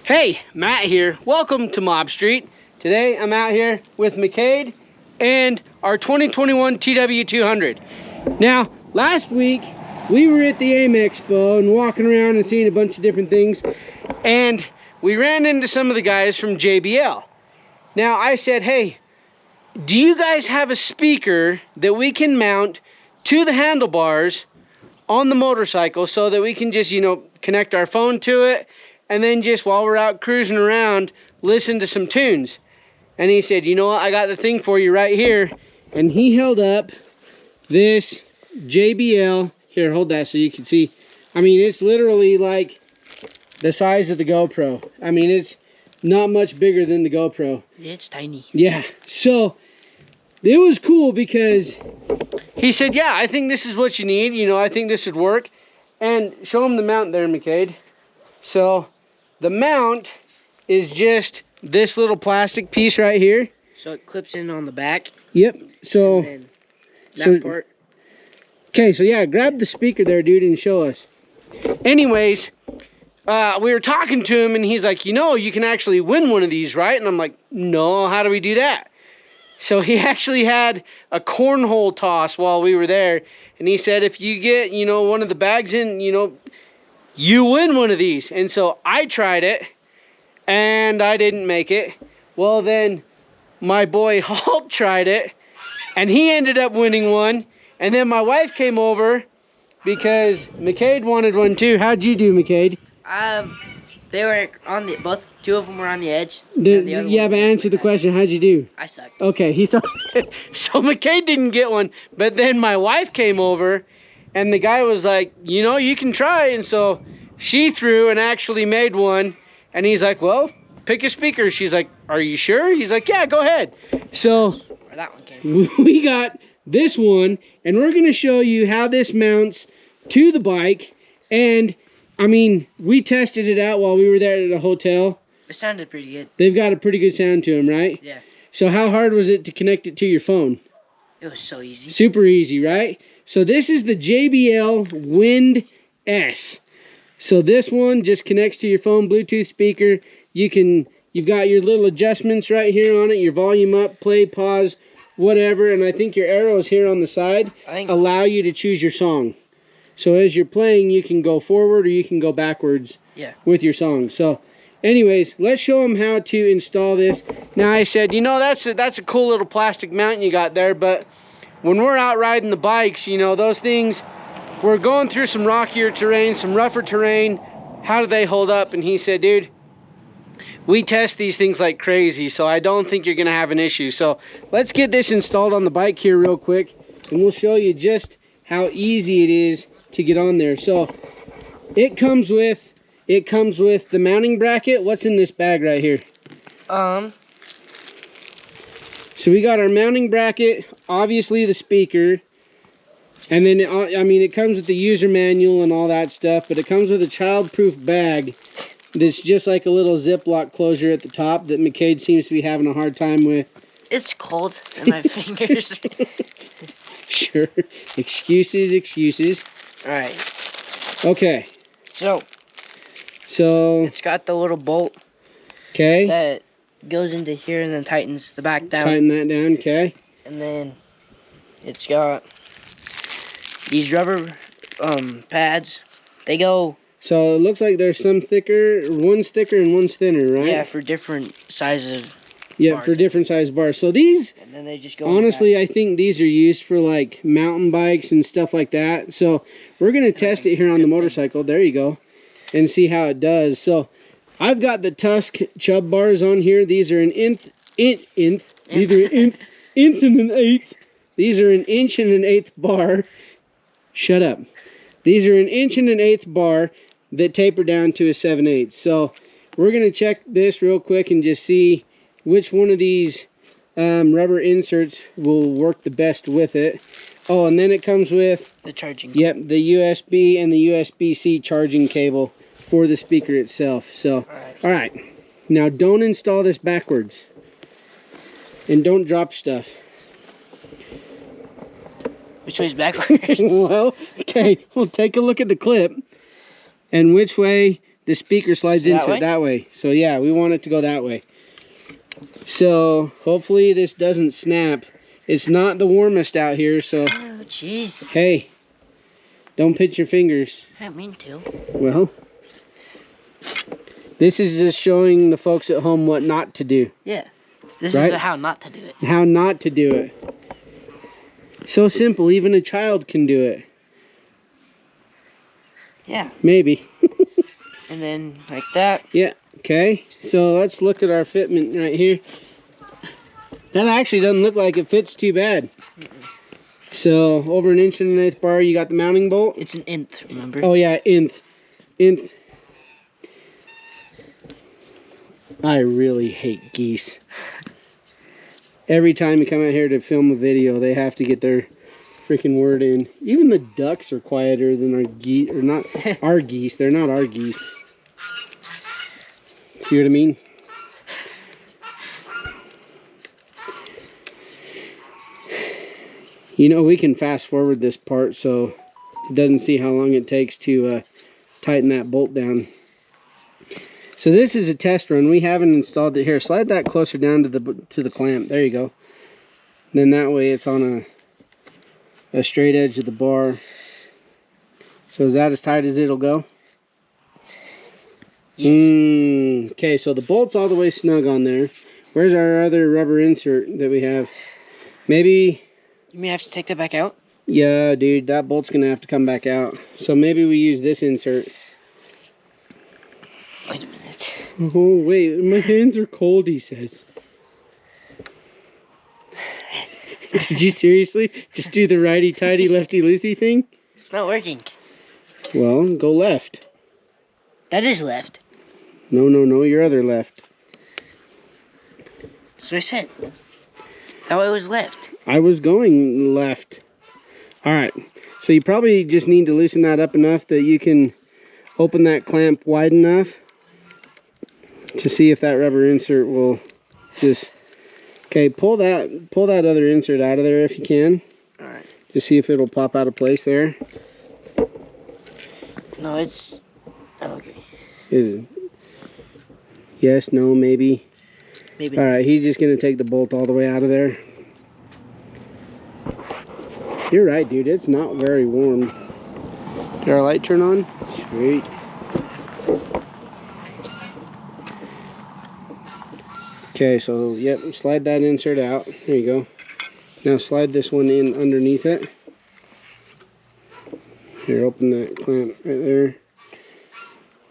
Hey, Matt here. Welcome to Mob Street. Today I'm out here with McCade and our 2021 TW200. Now, last week we were at the AIM Expo and walking around and seeing a bunch of different things, and we ran into some of the guys from JBL. Now I said, hey, do you guys have a speaker that we can mount to the handlebars on the motorcycle so that we can just, connect our phone to it, and then just while we're out cruising around, listen to some tunes? And he said, you know what, I got the thing for you right here. And he held up this JBL. Here, hold that so you can see. I mean, it's literally like the size of the GoPro. I mean, it's not much bigger than the GoPro. Yeah, it's tiny. Yeah, so it was cool because he said, yeah, I think this is what you need. I think this would work. And show him the mount there, McCade. So the mount is just this little plastic piece right here. So it clips in on the back. Yep. So that part. Okay, so yeah, grab the speaker there, dude, and show us. Anyways, we were talking to him, and he's like, you can actually win one of these, right? And I'm like, no, how do we do that? So he actually had a cornhole toss while we were there, and he said, if you get, one of the bags in, you win one of these. And so I tried it, and I didn't make it. Well, then my boy Halt tried it, and he ended up winning one. And then my wife came over because McCade wanted one too. How'd you do, McCade? They were on two of them were on the edge. Yeah, but answer the question. How'd you do? I sucked. Okay, so McCade didn't get one, but then my wife came over, and the guy was like, you can try. And so she threw and actually made one, and he's like, well, pick a speaker. She's like, are you sure? He's like, yeah, go ahead. So where that one came from. We got this one, and we're going to show you how this mounts to the bike. And I mean, we tested it out while we were there at a hotel. It sounded pretty good. They've got a pretty good sound to them, right? Yeah. So how hard was it to connect it to your phone? It was so easy. Super easy, right? So this is the JBL Wind S. So this one just connects to your phone Bluetooth speaker. You've got your little adjustments right here on it, your volume up, play, pause, whatever. And I think your arrows here on the side allow you to choose your song. So as you're playing, you can go forward or you can go backwards with your song. So anyways, let's show them how to install this. Now I said, that's a cool little plastic mount you got there, but when we're out riding the bikes, those things, we're going through some rockier terrain, some rougher terrain. How do they hold up? And he said, dude, we test these things like crazy, so I don't think you're gonna have an issue. So let's get this installed on the bike here real quick, and we'll show you just how easy it is to get on there. So it comes with the mounting bracket. What's in this bag right here? So we got our mounting bracket, obviously the speaker, and then it comes with the user manual and all that stuff, but it comes with a child-proof bag that's just like a little Ziploc closure at the top that McCade seems to be having a hard time with. It's cold in my fingers. Sure. Excuses. Alright. Okay. So it's got the little bolt. Okay. That goes into here and then tightens the back down. Tighten that down, okay. And then it's got these rubber pads. They go. So it looks like there's some thicker, one's thicker and one's thinner, right? Yeah, for different sizes. Yeah, for different size bars. So these, and then they just go honestly, I think these are used for like mountain bikes and stuff like that. So we're going to test it here on the motorcycle. There you go. And see how it does. So I've got the Tusk Chub bars on here. These are an inch and an eighth. These are an inch and an eighth bar. Shut up. These are an inch and an eighth bar that taper down to a 7/8. So we're going to check this real quick and just see which one of these rubber inserts will work the best with it. Oh, and then it comes with the charging cable. Yep, the USB and the USB-C charging cable for the speaker itself. So, all right. Now don't install this backwards. And don't drop stuff. Which way's backwards? Well, okay, we'll take a look at the clip. And which way the speaker slides into it that way. So yeah, we want it to go that way. So hopefully this doesn't snap. It's not the warmest out here, so. Oh, jeez. Hey, don't pinch your fingers. I didn't mean to. Well, this is just showing the folks at home what not to do. Yeah. This is how not to do it. How not to do it. So simple, even a child can do it. Yeah. Maybe. And then like that. Yeah, okay. So let's look at our fitment right here. That actually doesn't look like it fits too bad. So over 1.125" bar, you got the mounting bolt. It's an nth, remember? Oh yeah, nth. Nth. I really hate geese. Every time you come out here to film a video, they have to get their freaking word in. Even the ducks are quieter than our geese, or not our geese. They're not our geese. See what I mean? You know, we can fast forward this part so it doesn't see how long it takes to tighten that bolt down. So this is a test run. We haven't installed it here. Slide that closer down to the clamp. There you go. Then that way it's on a straight edge of the bar. So is that as tight as it'll go? Yes. Okay, so the bolt's all the way snug on there. Where's our other rubber insert that we have? Maybe... You may have to take that back out? Yeah, dude, that bolt's gonna have to come back out. So maybe we use this insert. Wait a minute. Oh, wait, my hands are cold, he says. Did you seriously just do the righty-tighty, lefty-loosey thing? It's not working. Well, go left. That is left. No, your other left. That's what I said. That way was left. I was going left. Alright, so you probably just need to loosen that up enough that you can open that clamp wide enough to see if that rubber insert will just... Okay, pull that other insert out of there if you can. Alright. Just see if it'll pop out of place there. No, it's... Okay. Is it? Yes, no, maybe. Maybe. Alright, he's just going to take the bolt all the way out of there. You're right, dude. It's not very warm. Did our light turn on? Sweet. Okay, so, yep, slide that insert out. There you go. Now slide this one in underneath it. Here, open that clamp right there.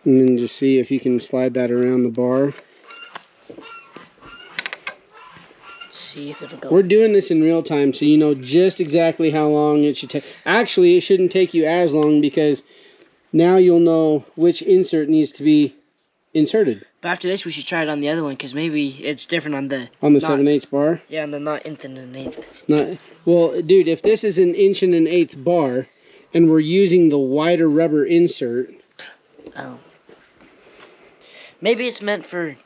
And then just see if you can slide that around the bar. See if it'll go. We're doing this in real time, so you know just exactly how long it should take. Actually, it shouldn't take you as long because now you'll know which insert needs to be inserted. But after this, we should try it on the other one because maybe it's different on the... On the 7/8 bar? Yeah, on the not nth and an eighth. Not, well, dude, if this is an 1.125" bar and we're using the wider rubber insert... Oh. Maybe it's meant for...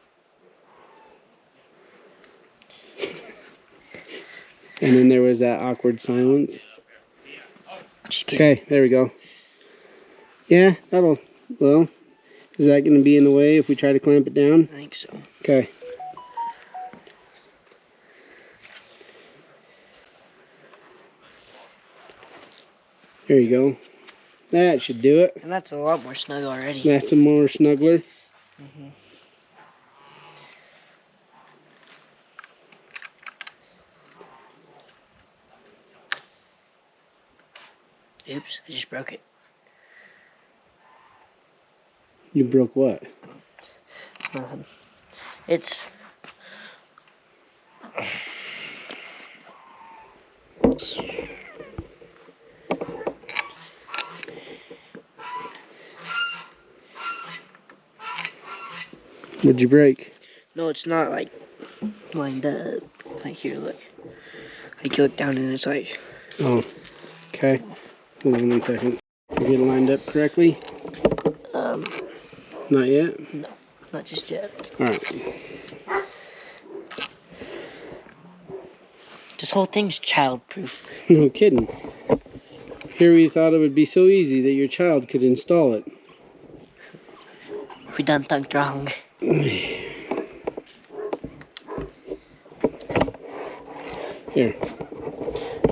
And then there was that awkward silence. Just kidding. Okay, there we go. Yeah, that'll... Well, is that going to be in the way if we try to clamp it down? I think so. Okay. There you go. That should do it. And that's a lot more snug already. That's a more snuggler. Mm-hmm. Oops, I just broke it. You broke what? Nothing. It's... What'd you break? No, it's not like lined up. Like here, look. Like you look down and it's like... Oh, okay. Hold on 1 second. You get it lined up correctly? Not yet? No, not just yet. Alright. This whole thing's child-proof. No kidding. Here we thought it would be so easy that your child could install it. we done thunk wrong. Here,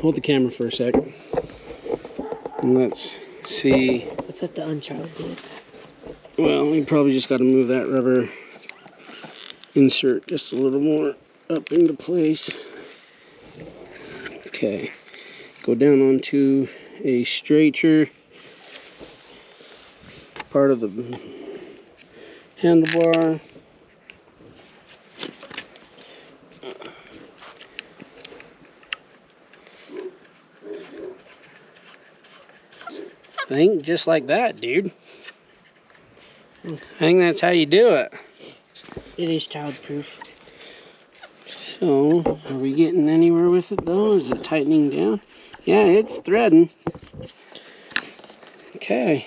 hold the camera for a sec. And let's see. What's at the unchild bit? Well, we probably just got to move that rubber insert just a little more up into place. Okay, go down onto a straighter part of the handlebar. I think just like that, dude. I think that's how you do it. It is child-proof. So, are we getting anywhere with it though? Is it tightening down? Yeah, it's threading. Okay.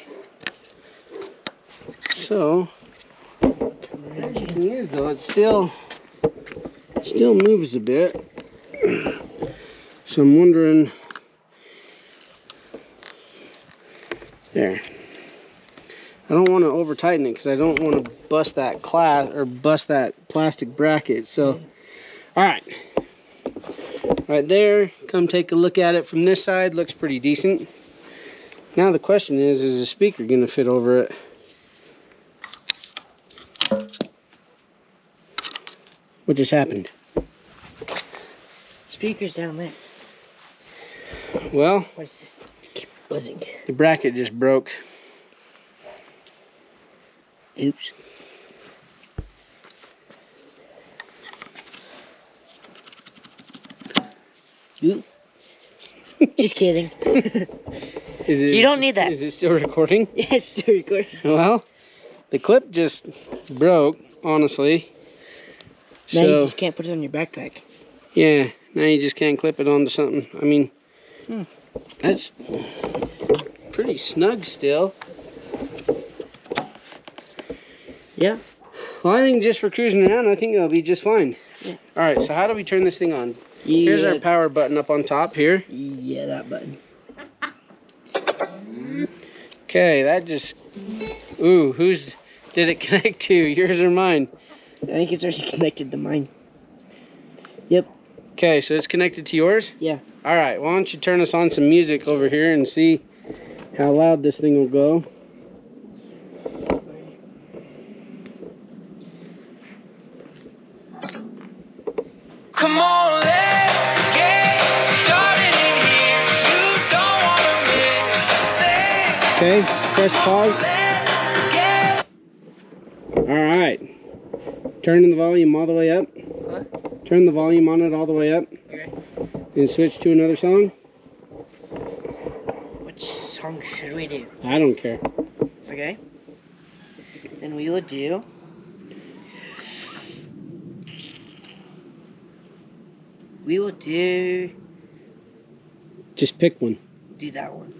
So, the thing is though, it still moves a bit. So I'm wondering. There. I don't want to over tighten it because I don't want to bust that plastic bracket. So, all right, right there. Come take a look at it from this side. Looks pretty decent. Now the question is the speaker going to fit over it? What just happened? Speaker's down there. Well, What's this? Keep buzzing. the bracket just broke. Oops. Oop. Just kidding. Is it? You don't need that. Is it still recording? Yeah, it's still recording. Well, the clip just broke, honestly. Now you So, just can't put it on your backpack. yeah, now you just can't clip it onto something. I mean, that's pretty snug still. Yeah. Well, I think just for cruising around, I think it'll be just fine. Yeah. All right, so how do we turn this thing on? Here's our power button up on top here. Yeah, that button. Okay, that just... Ooh, whose did it connect to? Yours or mine? I think it's already connected to mine. Yep. Okay, so it's connected to yours? Yeah. All right, why don't you turn us on some music over here and see how loud this thing will go. Come on, let's get started in here. You don't want to miss a thing. Okay, press pause. Let's get All right. Turning the volume all the way up. What? Turn the volume on it all the way up. Okay. And switch to another song. Which song should we do? I don't care. Okay. Then we will do... We will do Just pick one. that one.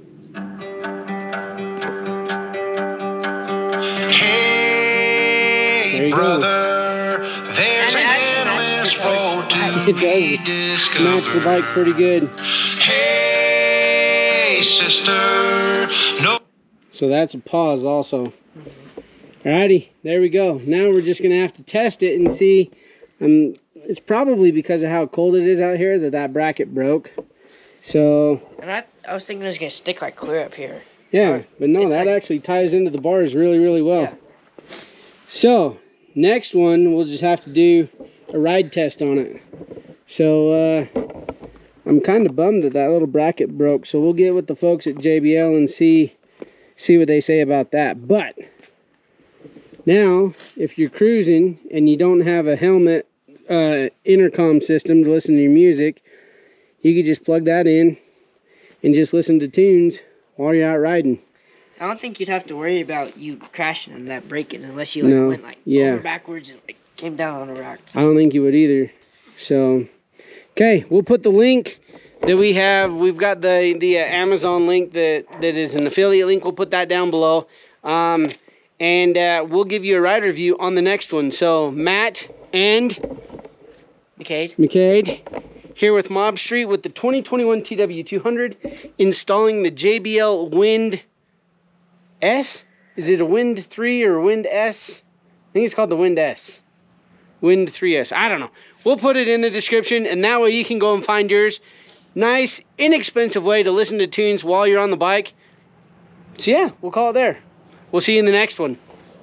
Hey, There you go. brother, there's And it an actually endless matches the voice. road to It be does match the bike discovered. pretty good. Hey, sister, no. So that's a pause also. Alrighty, there we go. Now we're just gonna have to test it and see. It's probably because of how cold it is out here that bracket broke. So And I was thinking it was going to stick like clear up here. yeah, but no, It's that like- actually ties into the bars really, really well. Yeah. So next one, we'll just have to do a ride test on it. So I'm kind of bummed that little bracket broke. So we'll get with the folks at JBL and see what they say about that. But now, if you're cruising and you don't have a helmet intercom system to listen to your music, you could just plug that in and just listen to tunes while you're out riding. I don't think you'd have to worry about you crashing and that breaking unless you like No, went like yeah. over backwards and like came down on a rock. I don't think you would either. So, okay, we'll put the link that we have. We've got the Amazon link that is an affiliate link. We'll put that down below. And we'll give you a ride review on the next one. So, Matt and McCade here with Mob Street with the 2021 TW200 installing the JBL Wind S. Is it a Wind 3 or a Wind S? think it's called the Wind S. Wind 3S. I don't know. We'll put it in the description, and that way you can go and find yours. Nice, inexpensive way to listen to tunes while you're on the bike. So yeah, we'll call it there. We'll see you in the next one.